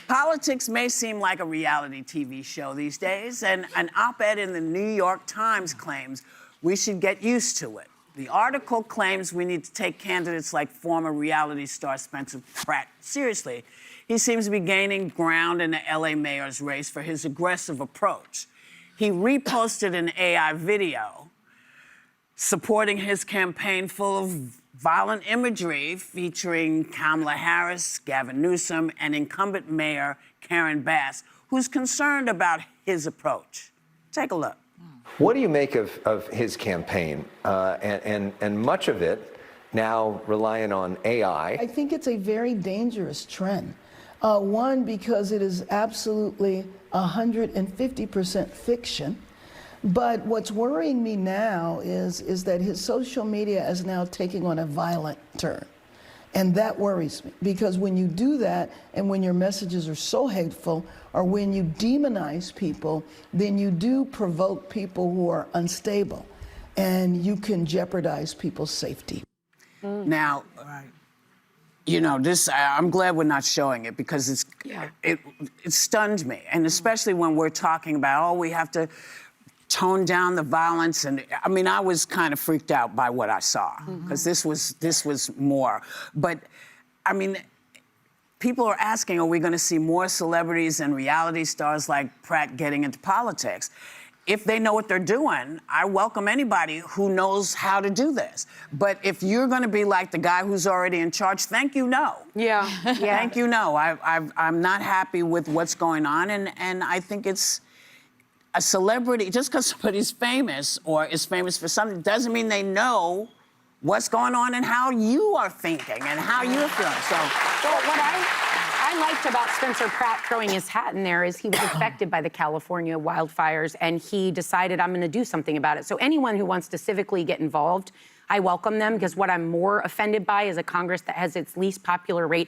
Politics may seem like a reality TV show these days, and an op-ed in the New York Times claims we should get used to it. The article claims we need to take candidates like former reality star Spencer Pratt seriously. He seems to be gaining ground in the LA mayor's race for his aggressive approach. He reposted an AI video supporting his campaign full of violent imagery featuring Kamala Harris, Gavin Newsom, and incumbent Mayor Karen Bass, who's concerned about his approach. Take a look. What do you make of his campaign and much of it now relying on AI? I think it's a very dangerous trend. One, because it is absolutely 150% fiction. But what's worrying me now is that his social media is now taking on a violent turn. And that worries me, because when you do that and when your messages are so hateful, or when you demonize people, then you do provoke people who are unstable, and you can jeopardize people's safety. Now, you know, I'm glad we're not showing it, because it stunned me. And especially when we're talking about, we have to tone down the violence. And I mean, I was kind of freaked out by what I saw, because this was more. But I mean, people are asking, are we going to see more celebrities and reality stars like Pratt getting into politics? If they know what they're doing, I welcome anybody who knows how to do this. But if you're going to be like the guy who's already in charge, thank you, no. Yeah. Thank you, no. I'm not happy with what's going on, and I think it's a celebrity. Just because somebody's famous or is famous for something doesn't mean they know what's going on and how you are thinking and how you're feeling. So, well, what I liked about Spencer Pratt throwing his hat in there is he was affected by the California wildfires, and he decided, I'm going to do something about it. So anyone who wants to civically get involved, I welcome them, because what I'm more offended by is a Congress that has its least popularity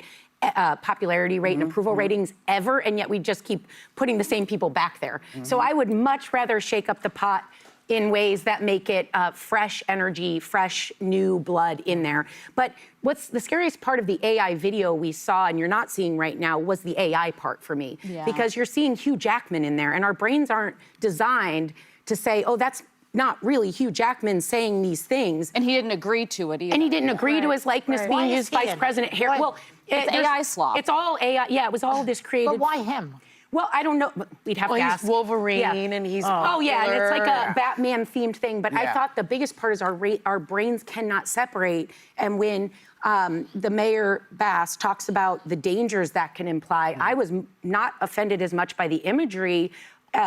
rate and approval ratings ever, and yet we just keep putting the same people back there. So I would much rather shake up the pot in ways that make it fresh energy, fresh new blood in there. But what's the scariest part of the AI video we saw, and you're not seeing right now, was the AI part for me. Because you're seeing Hugh Jackman in there, and our brains aren't designed to say, oh, that's not really Hugh Jackman saying these things. And he didn't agree to it either. And he didn't agree to his likeness being used Vice President Harris. Well, it's AI slop. It's all AI. Yeah, it was all this created. But why him? Well, I don't know. We'd have to ask. He's Wolverine, and he's Oh, yeah, and it's like a Batman-themed thing. But I thought the biggest part is our brains cannot separate. And when the Mayor Bass talks about the dangers that can imply, I was not offended as much by the imagery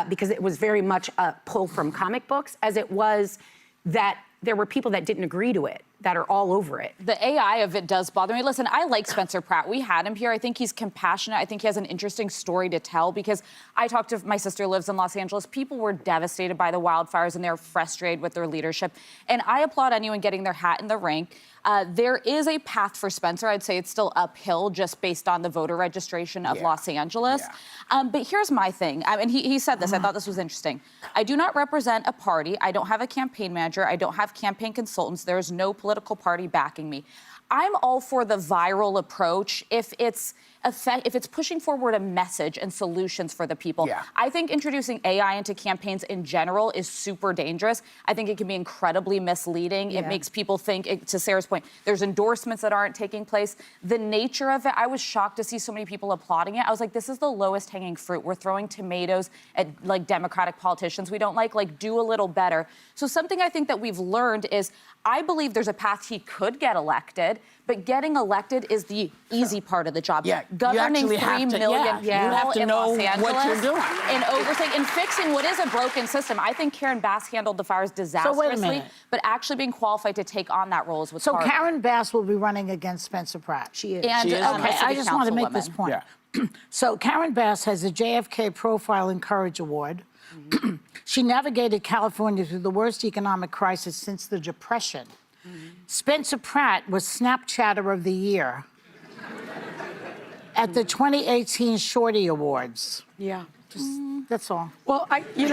because it was very much a pull from comic books as it was that there were people that didn't agree to it, that are all over it. The AI of it does bother me. Listen, I like Spencer Pratt. We had him here. I think he's compassionate. I think he has an interesting story to tell, because I talked to, my sister lives in Los Angeles. People were devastated by the wildfires, and they're frustrated with their leadership. And I applaud anyone getting their hat in the ring. There is a path for Spencer. I'd say it's still uphill just based on the voter registration of Los Angeles. But here's my thing. I mean, he said this. I thought this was interesting. I do not represent a party. I don't have a campaign manager. I don't have campaign consultants. There's no political party backing me. I'm all for the viral approach if it's pushing forward a message and solutions for the people. I think introducing AI into campaigns in general is super dangerous. I think it can be incredibly misleading. It makes people think, to Sarah's point, there's endorsements that aren't taking place. The nature of it, I was shocked to see so many people applauding it. I was like, this is the lowest hanging fruit. We're throwing tomatoes at like Democratic politicians we don't like do a little better. So something I think that we've learned is, I believe there's a path he could get elected, but getting elected is the easy part of the job. Governing 3 million people in Los Angeles and overseeing and fixing what is a broken system. I think Karen Bass handled the fires disastrously, but actually being qualified to take on that role is what's hard. So Karen Bass will be running against Spencer Pratt. She is. And, okay, I just want to make this point. So Karen Bass has a JFK Profile and Courage Award. She navigated California through the worst economic crisis since the Depression. Spencer Pratt was Snapchatter of the Year at the 2018 Shorty Awards. That's all. Well, I mean,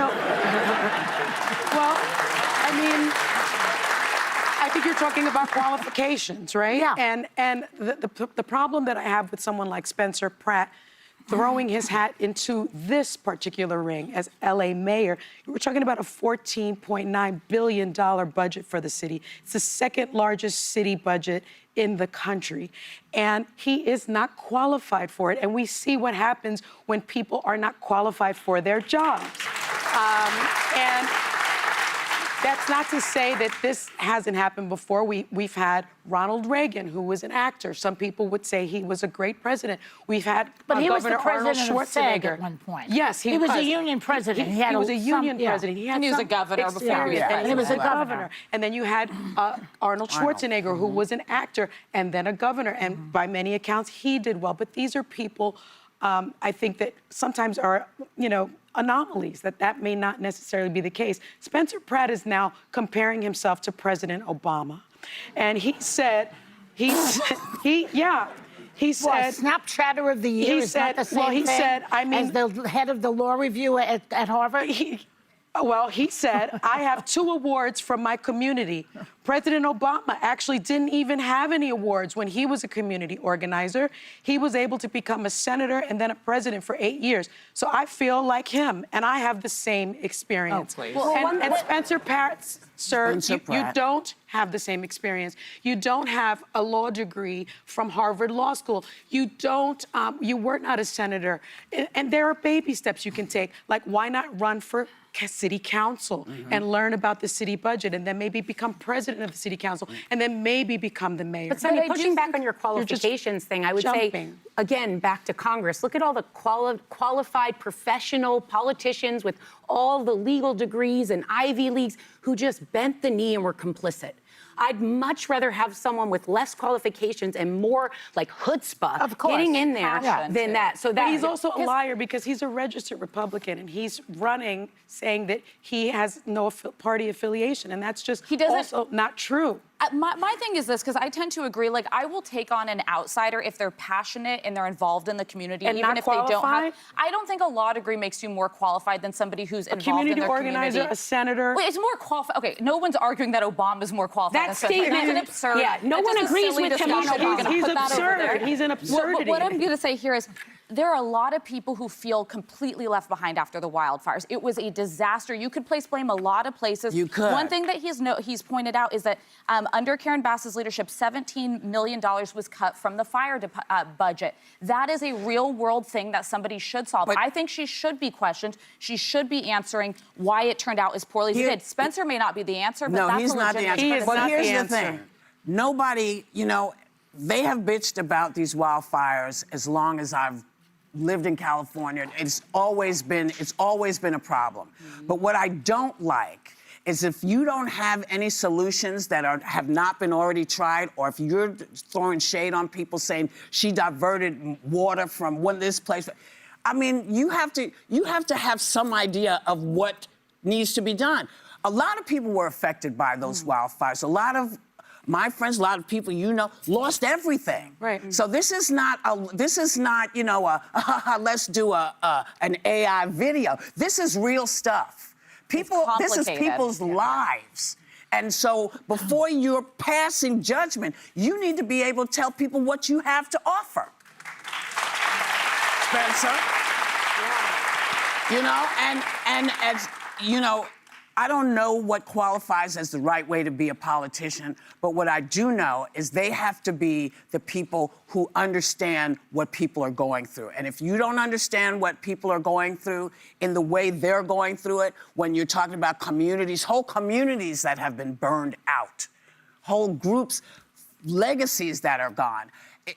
I think you're talking about qualifications, right? Yeah. And the problem that I have with someone like Spencer Pratt, throwing his hat into this particular ring as LA mayor. We're talking about a $14.9 billion budget for the city. It's the second largest city budget in the country. And he is not qualified for it. And we see what happens when people are not qualified for their jobs. And that's not to say that this hasn't happened before. We've had Ronald Reagan, who was an actor. Some people would say he was a great president. We've had But he was the Governor Arnold president of SAG Schwarzenegger at one point. Yes, he was a union president. He was a union president. He had And he was some a governor before he was experience. president. And he was a governor. And then you had Arnold Schwarzenegger, who was an actor and then a governor. And by many accounts, he did well. But these are people, I think, that sometimes are, anomalies, that may not necessarily be the case. Spencer Pratt is now comparing himself to President Obama. And he said, Snapchatter of the year is not the same thing as the head of the law review at Harvard? He said, I have 2 awards from my community. President Obama actually didn't even have any awards when he was a community organizer. He was able to become a senator and then a president for 8 years. So I feel like him, and I have the same experience. Oh, please. And Spencer Pratt, sir, you don't have the same experience. You don't have a law degree from Harvard Law School. You don't, you were not a senator. And there are baby steps you can take. Like, why not run for city council and learn about the city budget and then maybe become president of the city council and then maybe become the mayor. But Sunny, pushing back on your qualifications thing, I would say, again, back to Congress, look at all the qualified professional politicians with all the legal degrees and Ivy Leagues who just bent the knee and were complicit. I'd much rather have someone with less qualifications and more like chutzpah getting in there than that. So that he's also a liar because he's a registered Republican and he's running saying that he has no party affiliation, and that's just also not true. My thing is this, because I tend to agree, like, I will take on an outsider if they're passionate and they're involved in the community, and even not if they don't have. qualified? I don't think a law degree makes you more qualified than somebody who's involved in Community their organizer, community. a senator. Wait, it's more qualified. Okay, no one's arguing that Obama's more qualified. That statement, that's an absurd. yeah, no that's one just a agrees silly with him on discussion. We're gonna He's put that over there. absurd. He's an absurdity. What I'm going to say here is, there are a lot of people who feel completely left behind after the wildfires. It was a disaster. You could place blame a lot of places. You could. One thing that he's pointed out is that under Karen Bass's leadership, $17 million was cut from the fire budget. That is a real-world thing that somebody should solve. But I think she should be questioned. She should be answering why it turned out as poorly as it did. Spencer may not be the answer, but that's he's a not the legitimate answer. He is But not here's the the answer. thing. Nobody, they have bitched about these wildfires as long as I've lived in California. It's always been a problem. But what I don't like is if you don't have any solutions that have not been already tried, or if you're throwing shade on people saying she diverted water from this place. I mean, you have to have some idea of what needs to be done. A lot of people were affected by those wildfires. A lot of my friends, a lot of people lost everything. Right. So this is not let's do an AI video. This is real stuff. This is people's lives. And so before you're passing judgment, you need to be able to tell people what you have to offer. Spencer. And as I don't know what qualifies as the right way to be a politician, but what I do know is they have to be the people who understand what people are going through. And if you don't understand what people are going through in the way they're going through it, when you're talking about communities, whole communities that have been burned out, whole groups, legacies that are gone.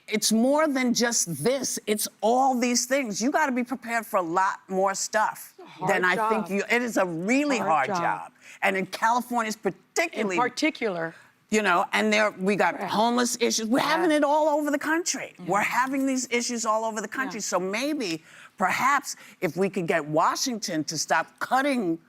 It's more than just this. It's all these things. You got to be prepared for a lot more stuff than I think you. It is a really hard job. And in California, particularly. In particular. And we got homeless issues. We're having it all over the country. We're having these issues all over the country. So maybe, perhaps, if we could get Washington to stop cutting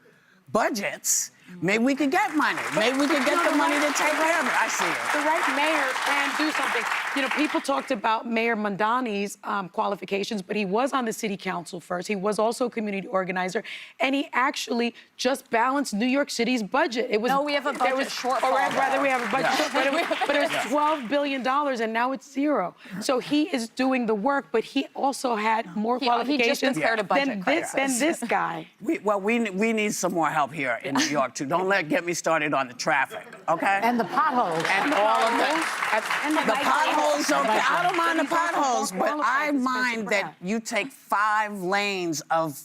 budgets, maybe we could get money. Maybe we could get the money to take care of it. I see it. The right mayor can do something. You know, people talked about Mayor Mondani's qualifications, but he was on the city council first. He was also a community organizer, and he actually just balanced New York City's budget. It was No, we have a budget shortfall. Or rather, we have a budget, but it was $12 billion, and now it's zero. So he is doing the work, but he also had more qualifications He just declared a budget than this guy. We need some more help here in New York too. Don't get me started on the traffic, okay? And the potholes. And all of the potholes. Okay, I don't mind the potholes, but I mind that you take 5 lanes of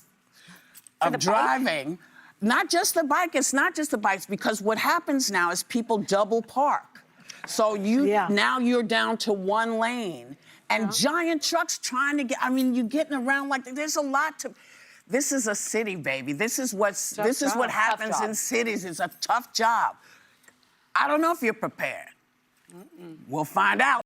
driving. Not just the bike. It's not just the bikes, because what happens now is people double park. So now you're down to 1 lane, and giant trucks trying to get. I mean, you're getting around like there's a lot to. This is a city, baby. This is what happens in cities. It's a tough job. I don't know if you're prepared. We'll find out.